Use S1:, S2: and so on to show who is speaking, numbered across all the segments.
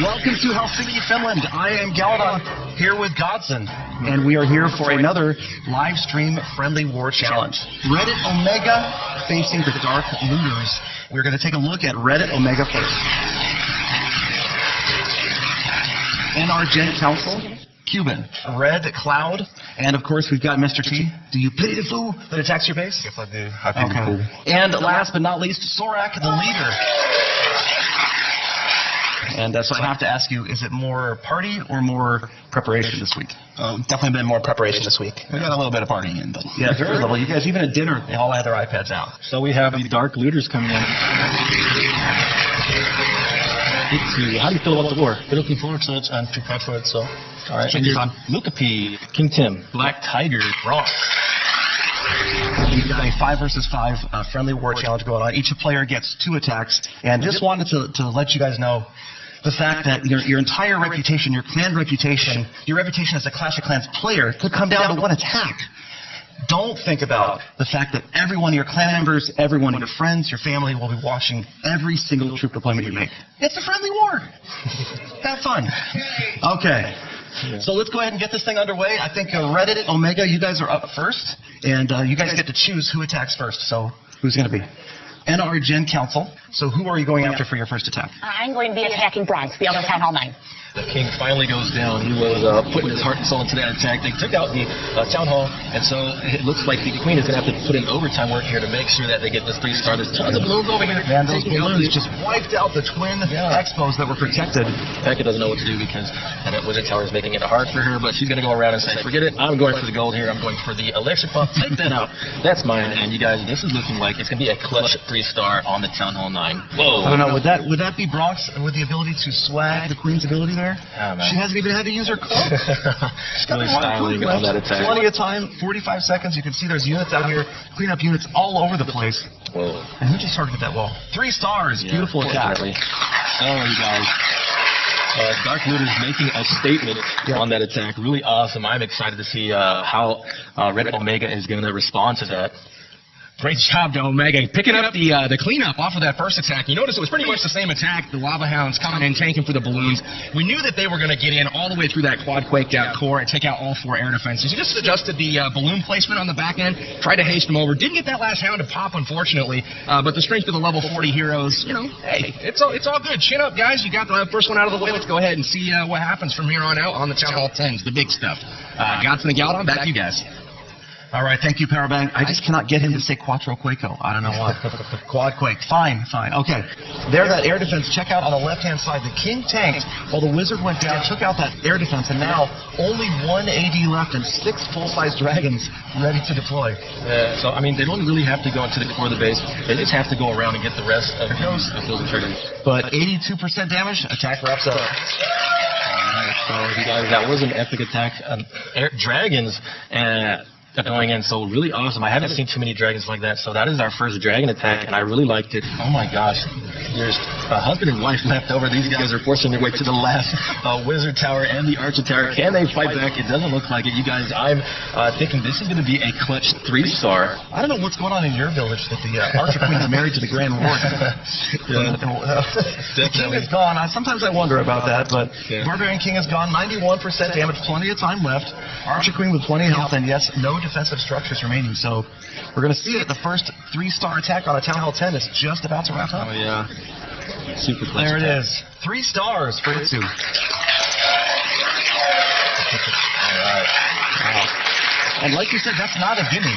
S1: Welcome to Helsinki, Finland. I am Galadon here with Godson, and we are here for another live stream Friendly War Challenge. Reddit Omega facing the Dark Looters. We're going to take a look at Reddit Omega first. And our Gen Council, Cuban, Red Cloud, and of course we've got Mr. T. Do you pity the fool that attacks your base?
S2: Yes, I do. I pity the fool.
S1: And last but not least, Sorak, the leader. And so I have to ask you, is it more party or more preparation this week?
S2: Definitely been more preparation this week. We got a little bit of partying in, but
S1: yeah, very little. You guys, even at dinner, they all had their iPads out.
S3: So we have the Dark Looters coming in. Let's see. How do you feel about the war?
S2: we're looking forward to it and prepared for it. So,
S3: All right.
S2: should be fun.
S3: Lukapi, King Tim,
S2: Black Tiger, Bronx.
S1: We've got a 5 versus 5 friendly war challenge going on. Each player gets 2 attacks, and just wanted to let you guys know the fact that your entire reputation, your clan reputation, your reputation as a Clash of Clans player could come down to 1 attack. Don't think about the fact that every one of your clan members, every one of your friends, your family will be watching every single troop deployment you make. It's a friendly war. Have fun. Okay. So let's go ahead and get this thing underway. I think Reddit Omega, you guys are up first, and you guys get to choose who attacks first. So who's going to be? And our Gen Council. So who are you going after for your first attack?
S4: I'm going to be attacking Bronx, the other Town Hall 9.
S3: The king finally goes down. He was putting his heart and soul into that attack. They took out the town hall, and so it looks like the queen is going to have to put in overtime work here to make sure that they get this 3-star. There's tons of balloons over here.
S1: Man, those balloons just wiped out the twin expos that were protected.
S3: Pekka doesn't know what to do because that wizard tower is making it hard for her, but she's going to go around and say, forget it, I'm going for the gold here. I'm going for the elixir pump. Take that out. That's mine. And you guys, this is looking like it's going to be a clutch 3-star on the Town Hall 9. Whoa.
S1: I don't know. Would that be Bronx with the ability to swag the queen's ability there?
S3: Oh, man.
S1: She hasn't even had to use her cloak.
S3: Really styling on that attack.
S1: Plenty of time, 45 seconds. You can see there's units out here, cleanup units all over the place.
S3: Whoa.
S1: And who just targeted that wall? 3 stars.
S3: Yeah,
S1: beautiful attack.
S3: Oh, you guys. Dark Looters making a statement on that attack. Really awesome. I'm excited to see how Reddit Omega is going to respond to that.
S5: Great job to Omega. Picking up the cleanup off of that first attack. You notice it was pretty much the same attack. The Lava Hounds coming in, tanking for the balloons. We knew that they were going to get in all the way through that quad quaked out core and take out all 4 air defenses. You just adjusted the balloon placement on the back end, tried to haste them over. Didn't get that last hound to pop, unfortunately. But the strength of the level 40 heroes, hey, it's all good. Chin up, guys. You got the first one out of the way. Let's go ahead and see what happens from here on out on the Town Hall 10s, the big stuff. Godson and Galadon, back to you guys.
S1: All right, thank you, Powerbang. I just cannot get him to say Quattro Quaco. I don't know why. Quad Quake. Fine. Okay. There, that air defense. Check out on the left-hand side. The King tanked while the Wizard went down, took out that air defense, and now only 1 AD left and 6 full-size dragons ready to deploy.
S3: So, I mean, they don't really have to go into the core of the base. They just have to go around and get the rest of those triggers.
S1: But 82% damage, attack wraps up.
S3: Alright, so you guys, that was an epic attack. Dragons going in, so really awesome. I haven't seen too many dragons like that, so that is our first dragon attack, and I really liked it. Oh my gosh, there's a husband and wife left over. These guys are forcing their way to the last wizard tower and the archer tower. Can they fight back? It doesn't look like it. You guys, I'm thinking this is going to be a clutch 3-star.
S1: I don't know what's going on in your village that the archer queen is married to the Grand Ward. The king is gone. Sometimes I wonder about that, but Barbarian King is gone. 91% damage, plenty of time left. Archer queen with plenty of health, and yes, no defensive structures remaining. So we're going to see it. The first 3-star attack on a Town Hall 10 is just about to wrap up.
S3: Oh, yeah. Super clutch.
S1: There it is. 3 stars for Itsu. All right. Wow. And like you said, that's not a gimme.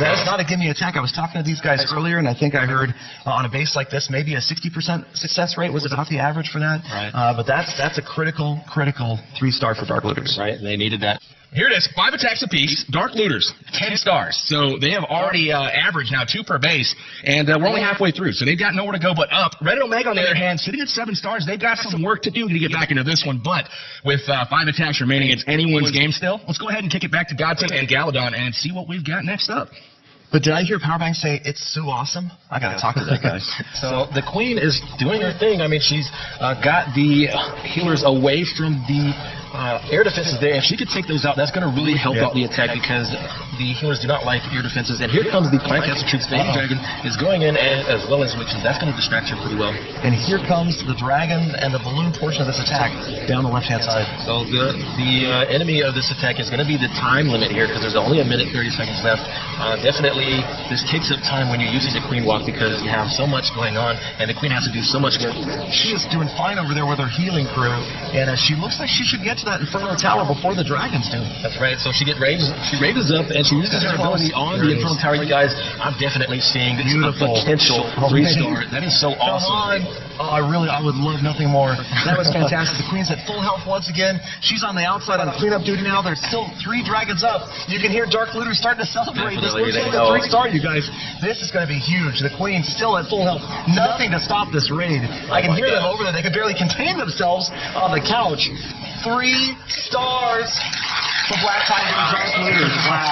S1: That is not a gimme attack. I was talking to these guys earlier, and I think I heard on a base like this, maybe a 60% success rate was about the average for that.
S3: Right.
S1: But that's a critical 3-star for Dark Looters.
S3: Right, they needed that.
S5: Here it is, 5 attacks apiece. Dark Looters, 10 stars. So they have already averaged now 2 per base, and we're only halfway through. So they've got nowhere to go but up. Reddit Omega, on the other hand, sitting at 7 stars. They've got some work to do to get back into this one. But with 5 attacks remaining, it's anyone's game still. Let's go ahead and kick it back to Godson and Galadon and see what we've got next up.
S1: But did I hear Powerbang say, it's so awesome? I got to talk to that guy.
S3: So the queen is doing her thing. I mean, she's got the healers away from the air defenses there. If she could take those out, that's going to really help out the attack because the humans do not like air defenses. And here comes the Clan Castle Troops. Baby Dragon is going in as well as Witches. That's going to distract her pretty well.
S1: And here comes the dragon and the balloon portion of this attack down the left-hand side.
S3: So the enemy of this attack is going to be the time limit here because there's only a minute 30 seconds left. Definitely, this takes up time when you're using the Queen Walk because you have so much going on and the Queen has to do so much work.
S1: She is doing fine over there with her healing crew, and she looks like she should get to that Inferno Tower before the dragons do.
S3: That's right. So she raises up and she uses her ability on the Inferno Tower. You guys, I'm definitely seeing this potential 3-star. That is so awesome.
S1: I would love nothing more. That was fantastic. The Queen's at full health once again. She's on the outside on cleanup duty now. There's still 3 dragons up. You can hear Dark Looter starting to celebrate.
S3: Definitely,
S1: this looks like a 3-star, you guys. This is going to be huge. The Queen's still at full health. Nothing to stop this raid. I can hear them over there. They can barely contain themselves on the couch. 3 stars for Black Tiger and Dark Looters. Wow.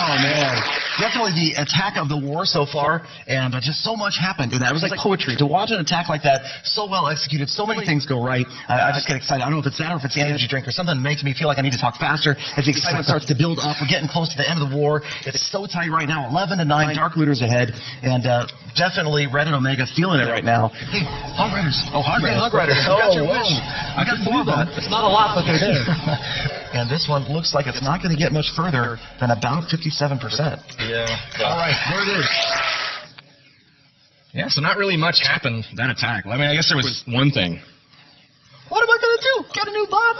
S1: Oh, man. Definitely the attack of the war so far, and just so much happened in that. It was like poetry. To watch an attack like that, so well executed, so many things go right. I just get excited. I don't know if it's that or if it's the energy drink or something that makes me feel like I need to talk faster. As the excitement starts to build up, we're getting close to the end of the war. It's so tight right now, 11-9, Dark Looters ahead, and definitely Red and Omega feeling it right now. Hey, Hog Riders. Oh, Hog Riders. Oh, wow. I got 4 of them. It's not a lot, but they're there. And this one looks like it's not going to get much further than about 57%.
S3: Yeah.
S1: All right, there it is.
S5: Yeah, so not really much happened that attack. I mean, I guess there was one thing.
S1: What am I going to do? Get a new bomb?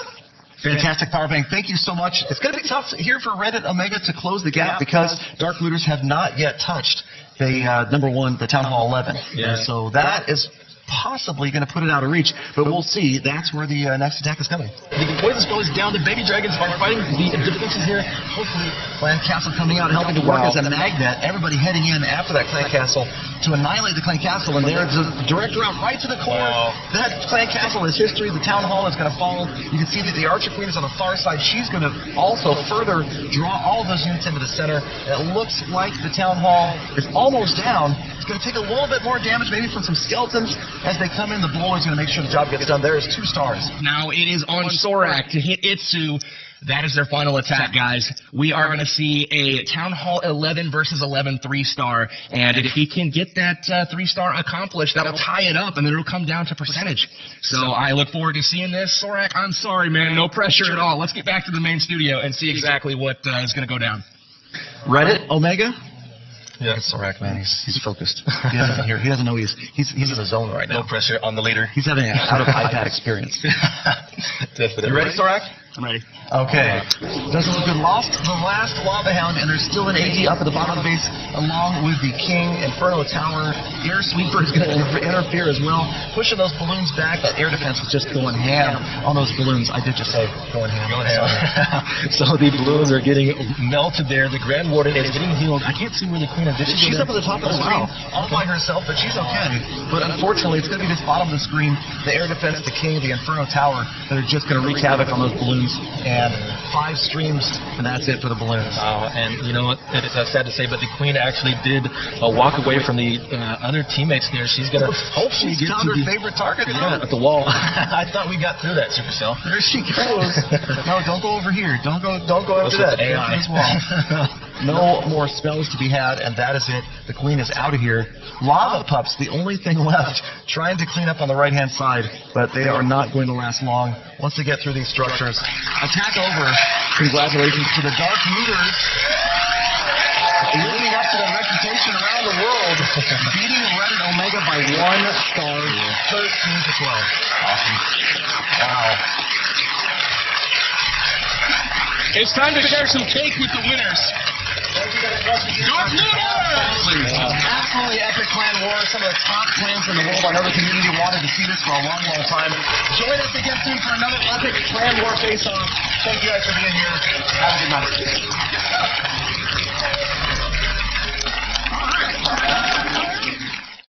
S1: Fantastic Power Bank. Thank you so much. It's going to be tough here for Red and Omega to close the gap because Dark Looters have not yet touched the number 1, the Town Hall 11.
S3: Yeah.
S1: So that is possibly going to put it out of reach, but we'll see. That's where the next attack is coming.
S3: The poison spell is down. The baby dragons are fighting the defenses here.
S1: Hopefully, Clan Castle coming out, helping to work as a magnet. Everybody heading in after that Clan Castle to annihilate the Clan Castle, and there's a direct route right to the core.
S3: Wow.
S1: That Clan Castle is history. The Town Hall is going to fall. You can see that the Archer Queen is on the far side. She's going to also further draw all of those units into the center. It looks like the Town Hall is almost down. It's going to take a little bit more damage, maybe from some skeletons. As they come in, the Bowler's going to make sure the job gets done. There is 2 stars.
S5: Now it is on Sorak to hit Itsu. That is their final attack, guys. We are going to see a Town Hall 11 versus 11 3-star, and if he can get that 3-star accomplished, that'll tie it up, and then it'll come down to percentage. So I look forward to seeing this. Sorak, I'm sorry, man. No pressure at all. Let's get back to the main studio and see exactly what is going to go down.
S1: Reddit, Omega?
S3: Yeah.
S1: It's Sorak, man. He's focused. He doesn't know he's in the zone right now.
S3: No pressure on the leader.
S1: He's having an out-of-iPad experience.
S3: Definitely.
S1: You ready, Sorak?
S5: I'm ready.
S1: Okay. Doesn't look good. Lost the last Lava Hound, and there's still an AD up at the bottom of the base, along with the King, Inferno Tower. Air Sweeper is going to interfere as well, pushing those balloons back. That air defense was just going ham on those balloons. I did just say going ham.
S3: Going ham. So the balloons are getting melted there. The Grand Warden is getting healed. I can't see where the Queen is.
S1: She's up at the top of the screen, all by herself, but she's okay. But unfortunately, it's going to be this bottom of the screen, the air defense, the King, the Inferno Tower, that are just going to wreak havoc on those balloons. And 5 streams, and that's it for the balloons.
S3: And you know what? It's sad to say, but the Queen actually did walk away from the other teammates there. She's going to hopefully get to
S1: her favorite target.
S3: Yeah, at the wall. I thought we got through that, Supercell.
S1: There she goes. No, don't go over here. Don't go over that.
S3: AI.
S1: This wall. No more spells to be had, and that is it. The Queen is out of here. Lava Pups, the only thing left, trying to clean up on the right-hand side, but they are not going to last long once they get through these structures. Attack over. Congratulations to the Dark Looters. Living up to their reputation around the world, beating Red and Omega by 1 star, 13-12. Awesome. Wow.
S5: It's time to share some cake with the winners. Dark Looters!
S1: Absolutely epic clan war. Some of the top clans in the world. I know the community wanted to see this for a long, long time. Join us again soon for another epic clan war face-off. Thank you guys for being here. Have a good night.